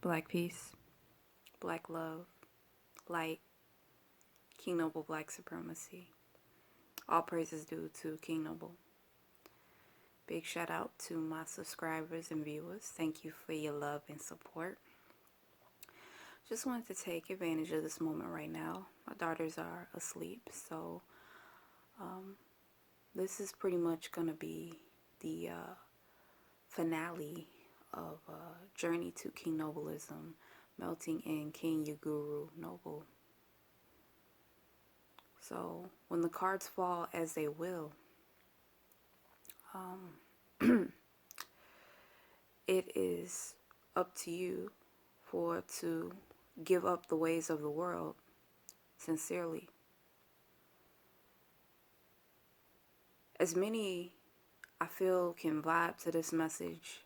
Black peace, black love, light, King Noble black supremacy. All praises due to King Noble. Big shout out to my subscribers and viewers. Thank you for your love and support. Just wanted to take advantage of this moment right now. My daughters are asleep, so this is pretty much going to be the finale of Journey to King Nobleism, melting in King Uguru Noble. So when the cards fall, as they will, it is up to you to give up the ways of the world sincerely. As many, I feel, can vibe to this message.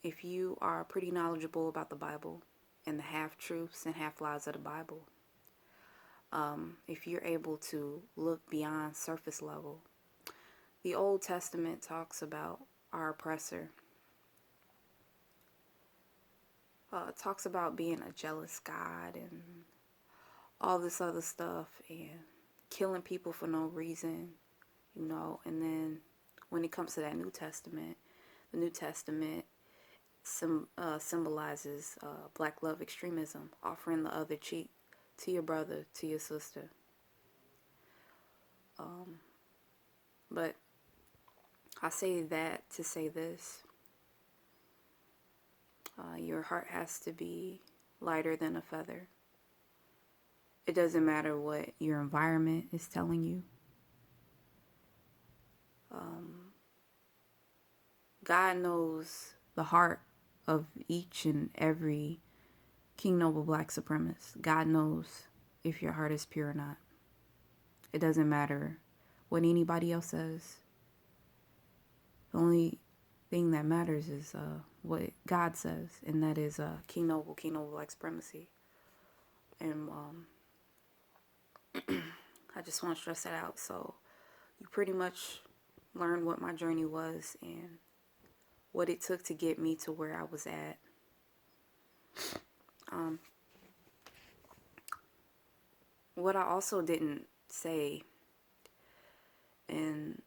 If you are pretty knowledgeable about the Bible and the half-truths and half-lies of the Bible, if you're able to look beyond surface level, the Old Testament talks about our oppressor. It talks about being a jealous God and all this other stuff and killing people for no reason, you know. And then when it comes to that New Testament, the New Testament symbolizes black love extremism, offering the other cheek to your brother, to your sister. But I say that to say this. Your heart has to be lighter than a feather. It doesn't matter what your environment is telling you. God knows the heart of each and every King Noble black supremacist. God knows if your heart is pure or not. It doesn't matter what anybody else says. The only thing that matters is what God says, and that is King Noble black supremacy. And I just want to stress that out. So you pretty much learned what my journey was and what it took to get me to where I was at. What I also didn't say in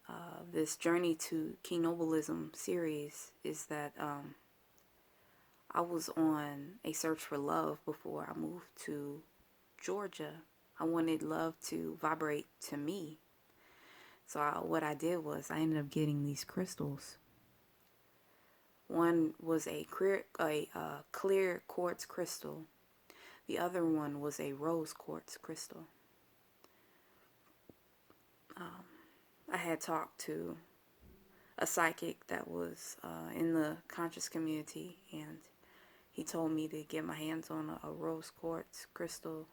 this Journey to King Nobleism series is that I was on a search for love before I moved to Georgia. I wanted love to vibrate to me. So what I did was I ended up getting these crystals. One was a clear quartz crystal. The other one was a rose quartz crystal. I had talked to a psychic that was in the conscious community, and he told me to get my hands on a rose quartz crystal.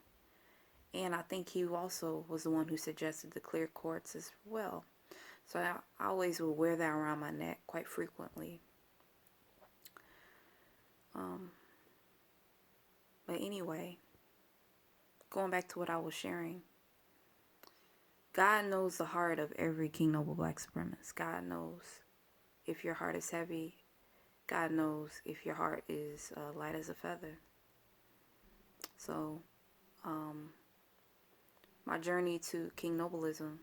And I think he also was the one who suggested the clear quartz as well. So I always will wear that around my neck quite frequently. But anyway, going back to what I was sharing, God knows the heart of every King Noble black supremacist. God knows if your heart is heavy. God knows if your heart is light as a feather. So, my journey to King Nobleism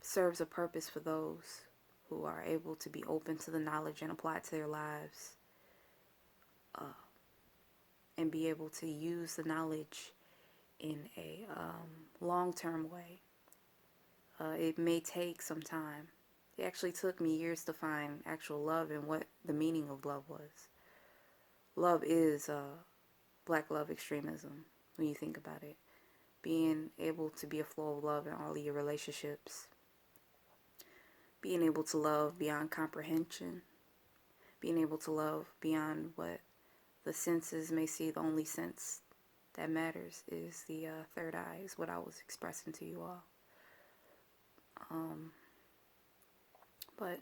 serves a purpose for those who are able to be open to the knowledge and apply it to their lives, and be able to use the knowledge in a long-term way. It may take some time. It actually took me years to find actual love and what the meaning of love was. Love is black love extremism when you think about it. Being able to be a flow of love in all of your relationships. Being able to love beyond comprehension. Being able to love beyond what the senses may see. The only sense that matters is the third eye, is what I was expressing to you all. But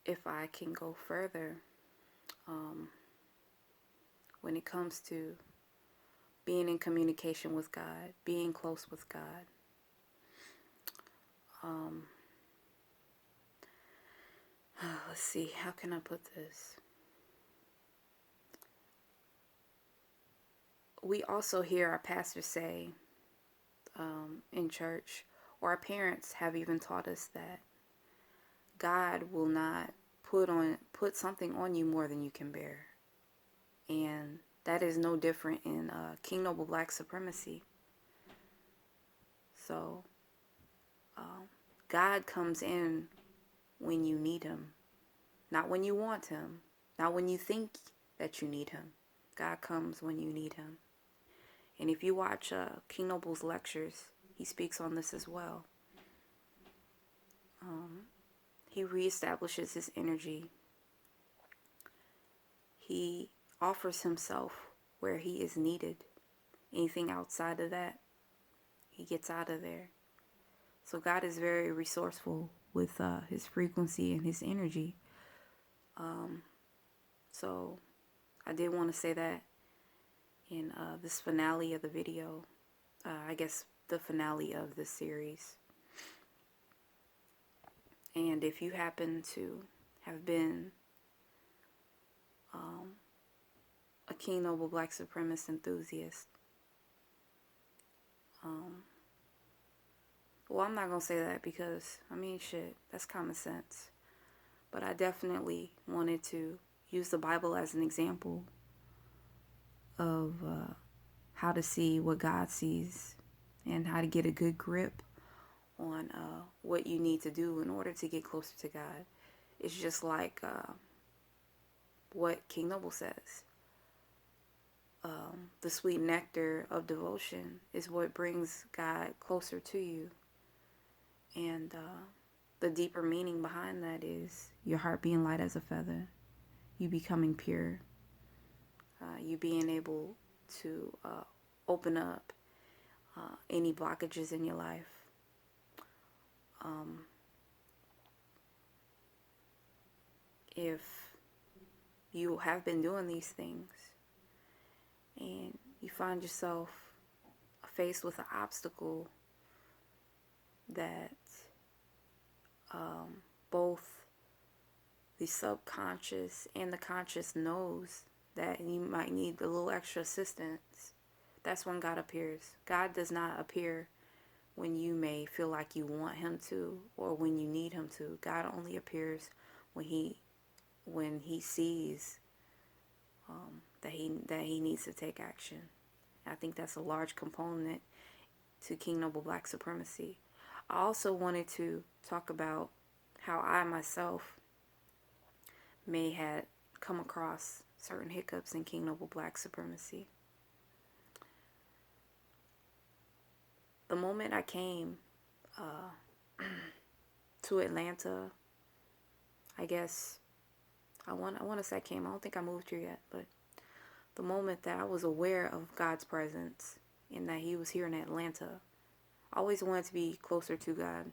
if I can go further, when it comes to being in communication with God, being close with God, Let's see, how can I put this? We also hear our pastors say in church, or our parents have even taught us that God will not put something on you more than you can bear. And that is no different in King Noble Black supremacy. So God comes in when you need him, not when you want him, not when you think that you need him. God comes when you need him. And if you watch King Noble's lectures, he speaks on this as well. He reestablishes his energy. He offers himself where he is needed. Anything outside of that, he gets out of there. So God is very resourceful with his frequency and his energy. So I did want to say that in this finale of the video. I guess the finale of the series. And if you happen to have been a King Noble Black supremacist enthusiast, well, I'm not going to say that because, I mean, shit, that's common sense. But I definitely wanted to use the Bible as an example of how to see what God sees and how to get a good grip on what you need to do in order to get closer to God. It's just like what King Noble says. The sweet nectar of devotion is what brings God closer to you. And the deeper meaning behind that is your heart being light as a feather, you becoming pure, you being able to open up any blockages in your life. If you have been doing these things and you find yourself faced with an obstacle that both the subconscious and the conscious knows that you might need a little extra assistance, that's when God appears. God does not appear when you may feel like you want him to or when you need him to. God only appears when he sees that he needs to take action. I think that's a large component to King Noble Black supremacy. I also wanted to talk about how I myself may have come across certain hiccups in King Noble Black supremacy. The moment I came to Atlanta, I guess I want to say I came. I don't think I moved here yet, but the moment that I was aware of God's presence and that he was here in Atlanta, I always wanted to be closer to God.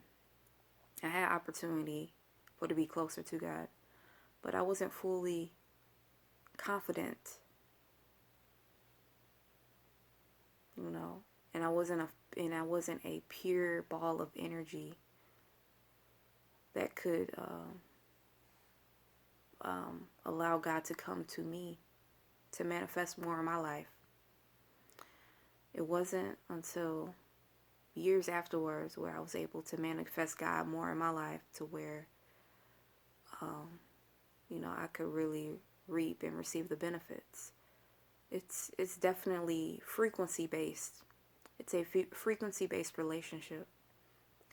I had opportunity to be closer to God, but I wasn't fully confident, and I wasn't a pure ball of energy that could allow God to come to me to manifest more in my life. It wasn't until years afterwards where I was able to manifest God more in my life to where I could really reap and receive the benefits. It's definitely frequency based. It's a frequency based relationship.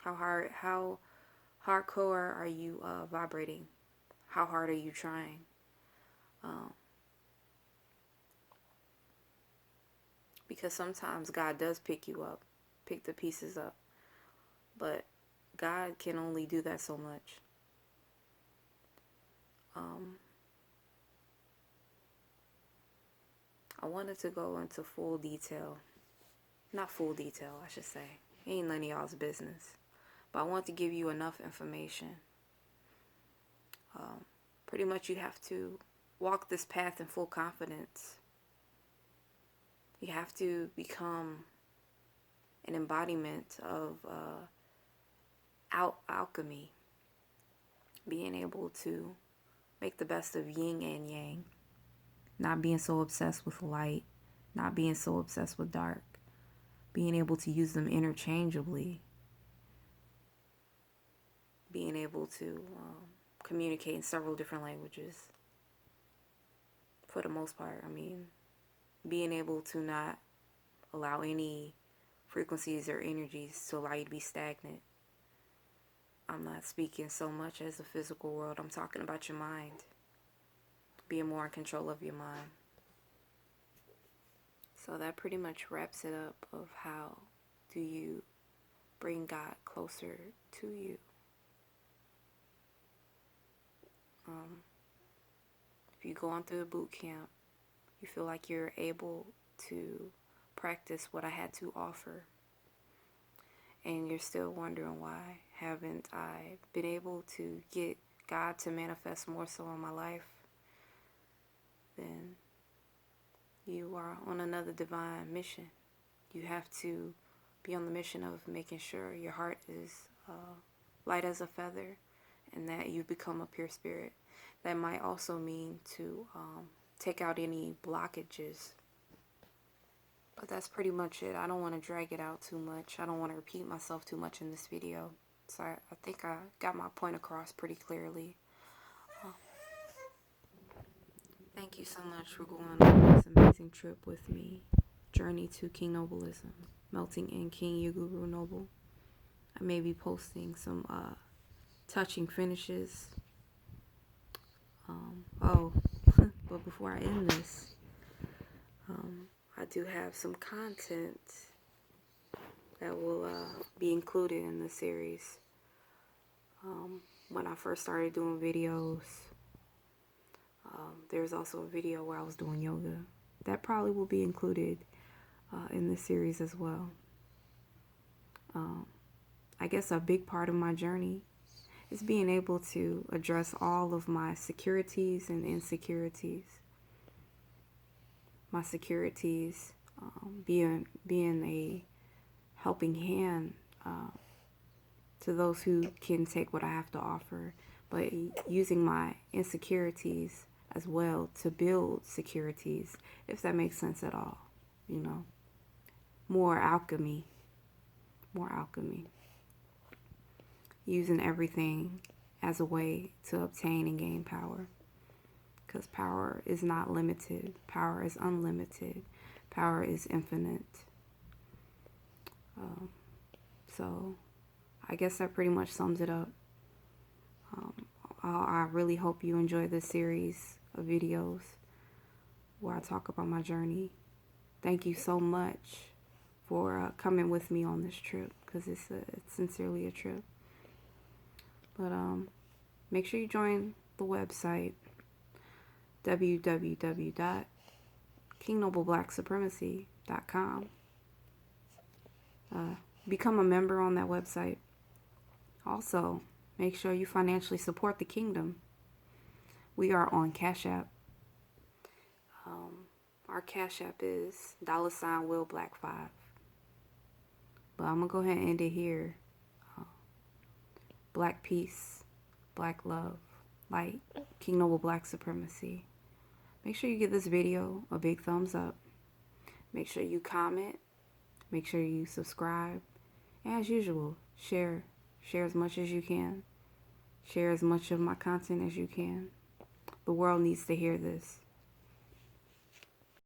How hardcore are you vibrating? How hard are you trying? Because sometimes God does pick you up, pick the pieces up, but God can only do that so much. I wanted to go into full detail. Not full detail, I should say. Ain't none of y'all's business. But I want to give you enough information. Pretty much you have to walk this path in full confidence. You have to become an embodiment of alchemy. being able to make the best of yin and yang, not being so obsessed with light, not being so obsessed with dark, being able to use them interchangeably, being able to communicate in several different languages. For the most part, I mean, being able to not allow any frequencies or energies to allow you to be stagnant. I'm not speaking so much as the physical world. I'm talking about your mind. Being more in control of your mind. So that pretty much wraps it up of how do you bring God closer to you. If you go on through the boot camp, you feel like you're able to practice what I had to offer, and you're still wondering why haven't I been able to get God to manifest more so in my life, then you are on another divine mission. You have to be on the mission of making sure your heart is light as a feather and that you become a pure spirit. That might also mean to take out any blockages. But that's pretty much it. I don't want to drag it out too much. I don't want to repeat myself too much in this video. So I think I got my point across pretty clearly. Thank you so much for going on this amazing trip with me. Journey to King Nobilism, melting in King Uguru Noble. I may be posting some touching finishes. But before I end this, I do have some content that will be included in the series. When I first started doing videos, there's also a video where I was doing yoga. That probably will be included in this series as well. I guess a big part of my journey is being able to address all of my securities and insecurities. My securities being a helping hand to those who can take what I have to offer, but using my insecurities as well to build securities, if that makes sense at all, you know. More alchemy. Using everything as a way to obtain and gain power. Because power is not limited. Power is unlimited. Power is infinite. So I guess that pretty much sums it up. I really hope you enjoy this series of videos where I talk about my journey. Thank you so much for coming with me on this trip, because it's sincerely a trip. But make sure you join the website www.kingnobleblacksupremacy.com. Become a member on that website. Also, make sure you financially support the kingdom. We are on Cash App. Our Cash App is $WillBlack5. But I'm going to go ahead and end it here. Black peace, black love, light, King Noble Black Supremacy. Make sure you give this video a big thumbs up. Make sure you comment. Make sure you subscribe. And as usual, share. Share as much as you can. Share as much of my content as you can. The world needs to hear this.